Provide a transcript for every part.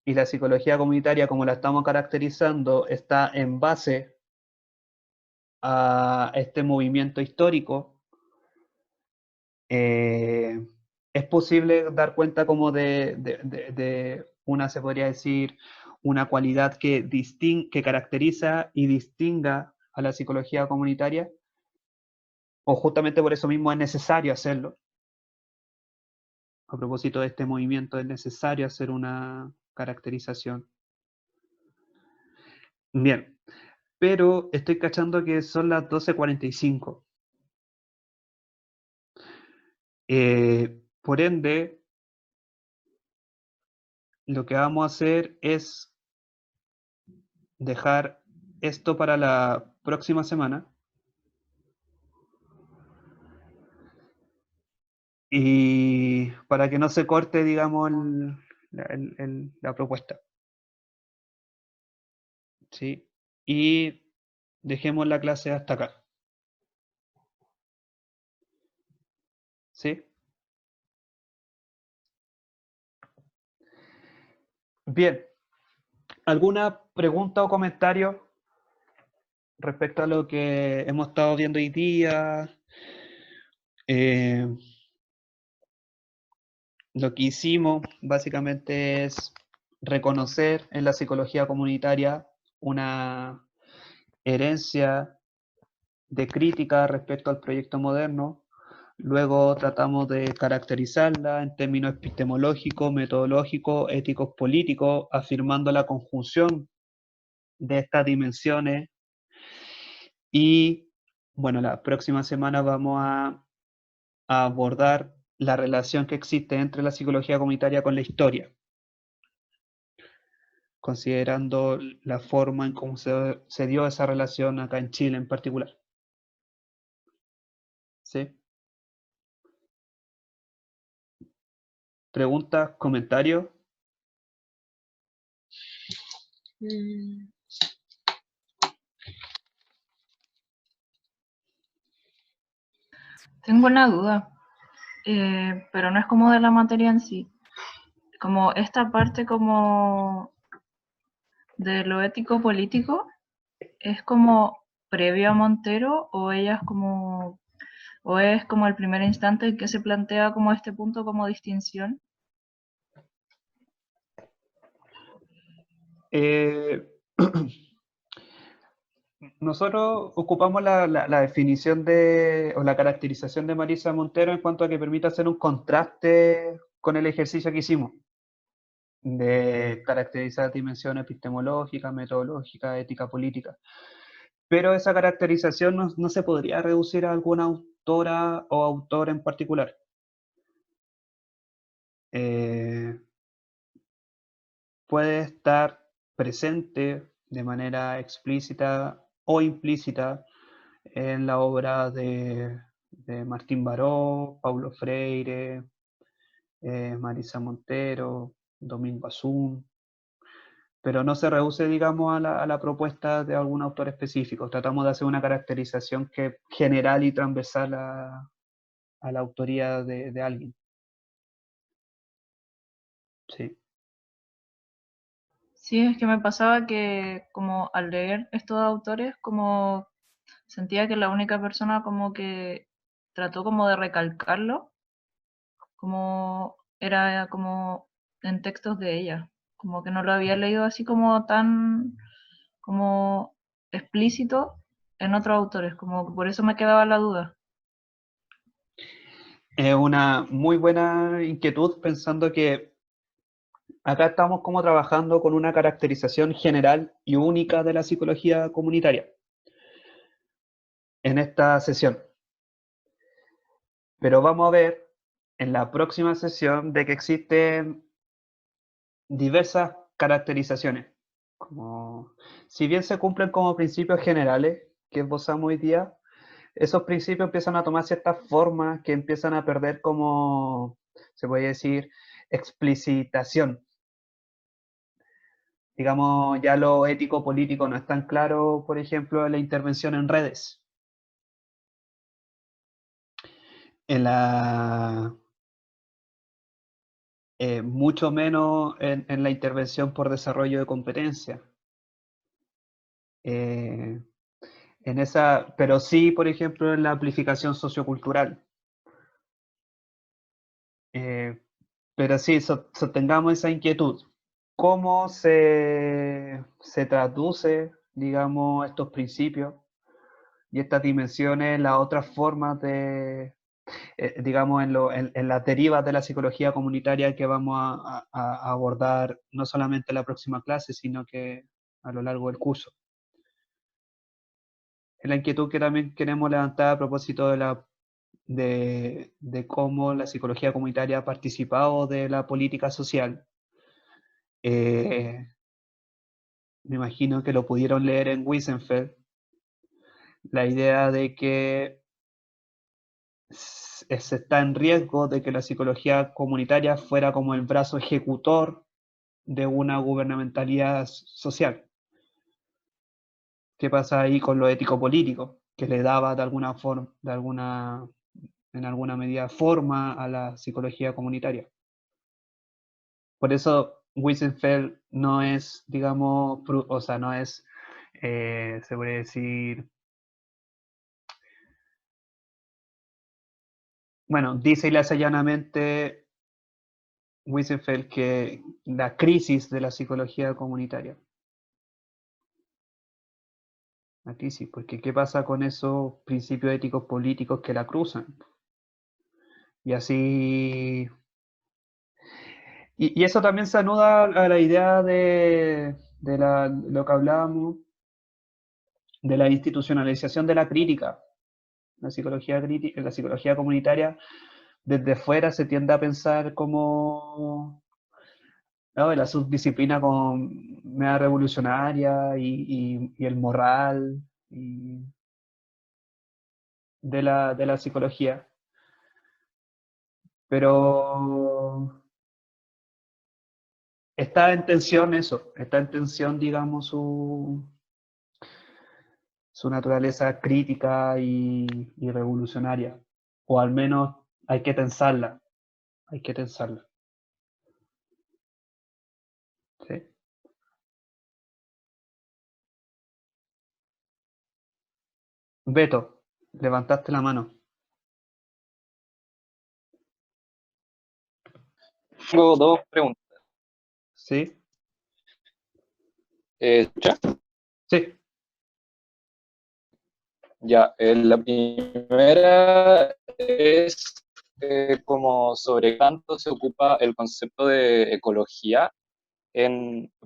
y la psicología comunitaria, como la estamos caracterizando, está en base a este movimiento histórico, es posible dar cuenta como de una, se podría decir, una cualidad que caracteriza y distinga a la psicología comunitaria, o justamente por eso mismo es necesario hacerlo. A propósito de este movimiento, es necesario hacer una caracterización. Bien, pero estoy cachando que son las 12:45. Por ende, lo que vamos a hacer es dejar esto para la próxima semana y para que no se corte, digamos, la propuesta, ¿sí? Y dejemos la clase hasta acá, ¿sí? Bien, ¿alguna pregunta o comentario respecto a lo que hemos estado viendo hoy día? Eh, lo que hicimos básicamente es reconocer en la psicología comunitaria una herencia de crítica respecto al proyecto moderno. Luego tratamos de caracterizarla en términos epistemológicos, metodológicos, éticos, políticos, afirmando la conjunción de estas dimensiones. Y bueno, la próxima semana vamos a abordar la relación que existe entre la psicología comunitaria con la historia, considerando la forma en cómo se dio esa relación acá en Chile en particular. ¿Sí? ¿Preguntas, comentarios? Mm, Tengo una duda, pero no es como de la materia en sí. Como esta parte como de lo ético político, ¿es como previo a Montero o ella es como o es como el primer instante en que se plantea como este punto como distinción? Eh, Nosotros ocupamos la definición o la caracterización de Marisa Montero en cuanto a que permite hacer un contraste con el ejercicio que hicimos, de caracterizar dimensiones epistemológicas, metodológicas, ética, política. Pero esa caracterización no se podría reducir a alguna autora o autor en particular. Eh, Puede estar presente de manera explícita o implícita en la obra de Martín Baró, Paulo Freire, Marisa Montero, Domingo Azún, pero no se reduce, digamos, a la propuesta de algún autor específico. Tratamos de hacer una caracterización que general y transversal a la autoría de alguien. Sí. Sí, es que me pasaba que como al leer estos autores como sentía que la única persona como que trató como de recalcarlo, como era como en textos de ella, como que no lo había leído así como tan como explícito en otros autores, como que por eso me quedaba la duda. Es una muy buena inquietud pensando que acá estamos como trabajando con una caracterización general y única de la psicología comunitaria en esta sesión. Pero vamos a ver en la próxima sesión de que existen diversas caracterizaciones. Como, si bien se cumplen como principios generales que esbozamos hoy día, esos principios empiezan a tomar ciertas formas que empiezan a perder como, se puede decir, explicitación. Digamos, ya lo ético-político no es tan claro, por ejemplo, en la intervención en redes. En la mucho menos en la intervención por desarrollo de competencias. Eh, pero sí, por ejemplo, en la amplificación sociocultural. Eh, pero sí, sostengamos esa inquietud. ¿Cómo se traduce, digamos, estos principios y estas dimensiones en las otras formas de, digamos, en las derivas de la psicología comunitaria que vamos a abordar no solamente en la próxima clase, sino que a lo largo del curso? Es la inquietud que también queremos levantar a propósito de cómo la psicología comunitaria ha participado de la política social. Eh, Me imagino que lo pudieron leer en Wiesenfeld, la idea de que se está en riesgo de que la psicología comunitaria fuera como el brazo ejecutor de una gubernamentalidad social. ¿Qué pasa ahí con lo ético-político? Que le daba de alguna forma, en alguna medida, forma a la psicología comunitaria. Por eso Wiesenfeld no es, digamos, o sea, no es, se puede decir, bueno, dice y le hace llanamente Wiesenfeld que la crisis de la psicología comunitaria. La crisis, porque ¿qué pasa con esos principios éticos políticos que la cruzan? Y así. Y eso también se anuda a la idea de lo que hablábamos, de la institucionalización de la crítica. La psicología comunitaria, desde fuera se tiende a pensar como, ¿no?, la subdisciplina como media revolucionaria y el moral de la psicología. Pero está en tensión eso, está en tensión, digamos, su naturaleza crítica y revolucionaria. O al menos hay que tensarla, hay que tensarla. ¿Sí? Beto, levantaste la mano. Tengo dos preguntas. ¿Sí? ¿Escucha? Sí. Ya, la primera es como sobre cuánto se ocupa el concepto de ecología,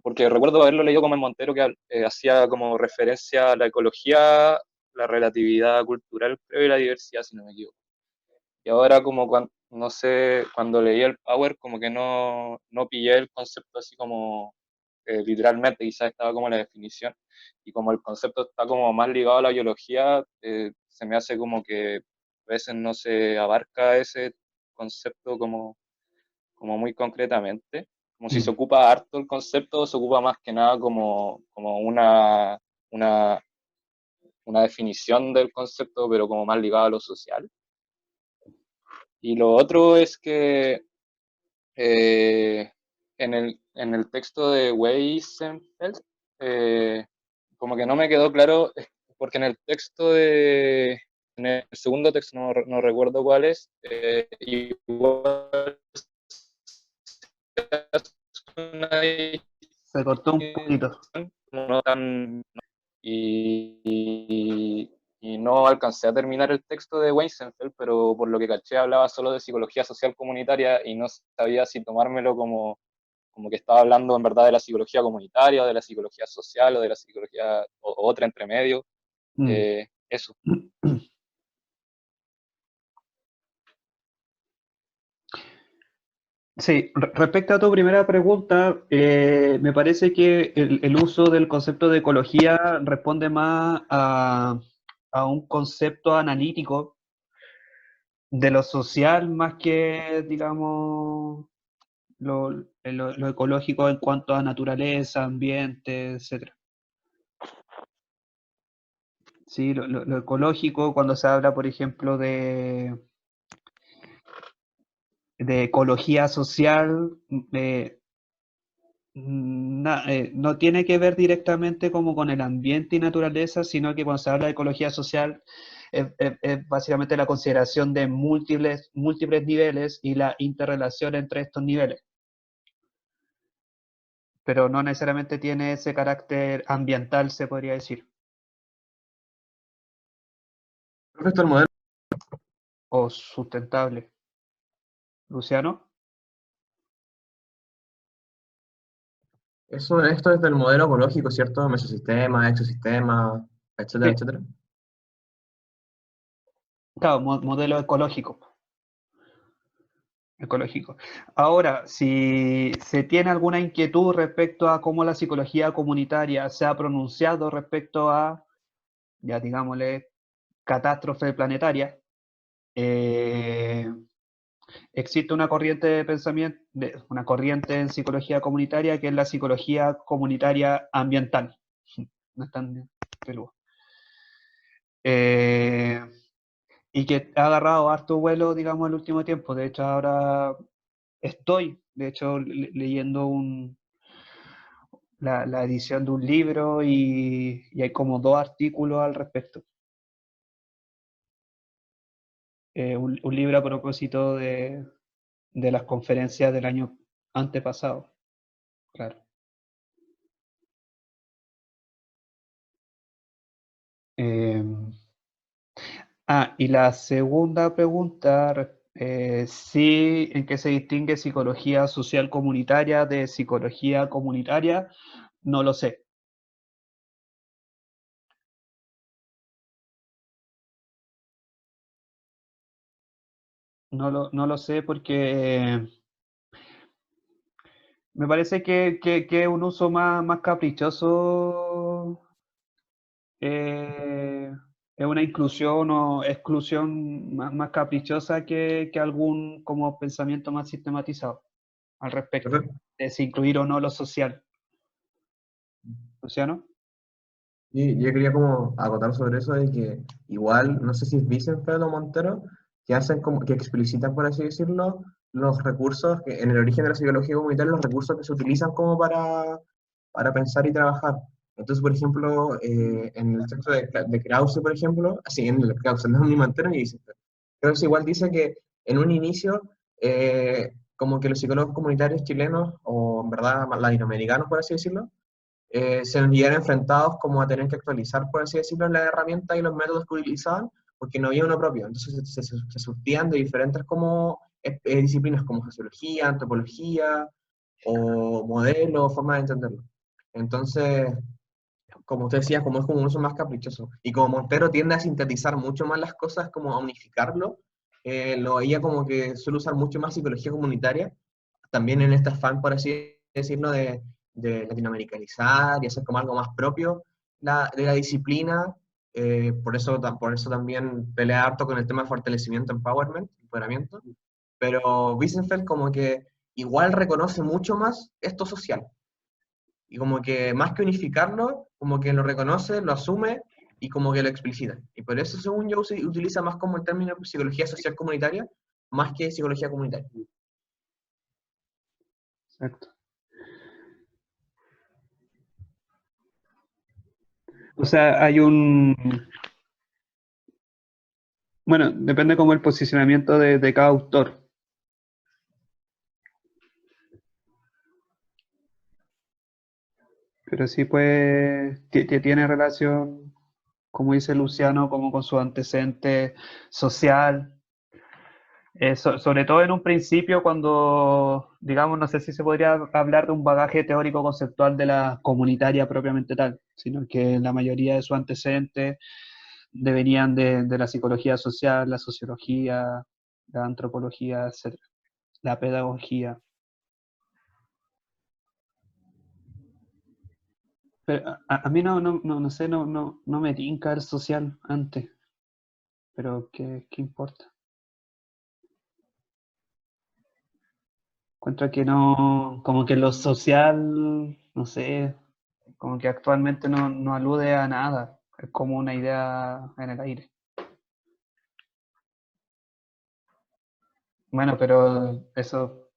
porque recuerdo haberlo leído como en Montero, que hacía como referencia a la ecología, la relatividad cultural, creo, y la diversidad, si no me equivoco. Y ahora como no sé, cuando leí el Power, como que no pillé el concepto así como literalmente, quizás estaba como la definición, y como el concepto está como más ligado a la biología, se me hace como que a veces no se abarca ese concepto como muy concretamente, como si se ocupa harto el concepto, se ocupa más que nada como una, una definición del concepto, pero como más ligado a lo social. Y lo otro es que eh, en el texto de Weisenfeld, como que no me quedó claro, porque en el texto en el segundo texto, no recuerdo cuál es, igual una Se cortó un poquito. distinción, no tan, y no alcancé a terminar el texto de Weisenfeld, pero por lo que caché hablaba solo de psicología social comunitaria y no sabía si tomármelo como que estaba hablando en verdad de la psicología comunitaria, o de la psicología social, o de la psicología, o otra entre medio. Mm. Eso. Sí, respecto a tu primera pregunta, me parece que el uso del concepto de ecología responde más a un concepto analítico de lo social más que, digamos, lo ecológico en cuanto a naturaleza, ambiente, etcétera. Sí, lo ecológico cuando se habla, por ejemplo, de ecología social, no tiene que ver directamente como con el ambiente y naturaleza, sino que cuando se habla de ecología social es básicamente la consideración de múltiples niveles y la interrelación entre estos niveles, pero no necesariamente tiene ese carácter ambiental, se podría decir, Respecto al modelo, o sustentable. Luciano. esto es del modelo ecológico, ¿cierto? Mesosistema, ecosistema, etcétera, Sí, etcétera. claro, modelo ecológico. Ecológico. Ahora, si se tiene alguna inquietud respecto a cómo la psicología comunitaria se ha pronunciado respecto a, ya digámosle, catástrofe planetaria, eh, existe una corriente de pensamiento, una corriente en psicología comunitaria que es la psicología comunitaria ambiental. No es tan peludo. Y que ha agarrado harto vuelo, digamos, el último tiempo. De hecho, ahora estoy, de hecho, leyendo la edición de un libro y hay como 2 artículos al respecto. Un libro a propósito de las conferencias del año antepasado, claro. Eh, y la segunda pregunta, sí, ¿en qué se distingue psicología social comunitaria de psicología comunitaria? No lo sé. No lo sé porque me parece que es un uso más caprichoso, eh, es una inclusión o exclusión más caprichosa que algún como pensamiento más sistematizado al respecto, Perfecto. de si incluir o no lo social. ¿Luciano? Y yo quería como acotar sobre eso de que igual, no sé si es Wiesenfeld o Montero, que hacen como, que explicitan, por así decirlo, los recursos, que en el origen de la psicología comunitaria, los recursos que se utilizan como para pensar y trabajar. Entonces, por ejemplo, en el texto de Krause, por ejemplo, así en el Krause, no es ni Montero ni Wiesenfeld, Krause igual dice que en un inicio, como que los psicólogos comunitarios chilenos, o en verdad latinoamericanos, por así decirlo, se nos vieron enfrentados como a tener que actualizar, por así decirlo, las herramientas y los métodos que utilizaban, porque no había uno propio. Entonces se surtían de diferentes como, disciplinas como sociología, antropología, o modelos, formas de entenderlo. Entonces, como usted decía, como es como un uso más caprichoso, y como Montero tiende a sintetizar mucho más las cosas, como a unificarlo, lo veía como que suele usar mucho más psicología comunitaria, también en este afán, por así decirlo, de latinoamericanizar y hacer como algo más propio de la disciplina. Por eso también pelea harto con el tema de fortalecimiento, empowerment, empoderamiento. Pero Wiesenfeld como que igual reconoce mucho más esto social. Y como que más que unificarlo, como que lo reconoce, lo asume y como que lo explicita. Y por eso, según yo, se utiliza más como el término psicología social comunitaria, más que psicología comunitaria. Exacto. O sea, bueno, depende como el posicionamiento de cada autor. Pero sí, pues, tiene relación, como dice Luciano, como con su antecedente social. Sobre todo en un principio, cuando, digamos, no sé si se podría hablar de un bagaje teórico conceptual de la comunitaria propiamente tal, sino que la mayoría de sus antecedentes venían de la psicología social, la sociología, la antropología, etcétera, la pedagogía. Pero a mí no sé, no me tinca el social antes, pero ¿qué importa? Encuentro que no, como que lo social, no sé, como que actualmente no alude a nada, es como una idea en el aire. Bueno, pero eso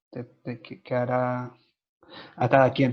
quedará a cada quien.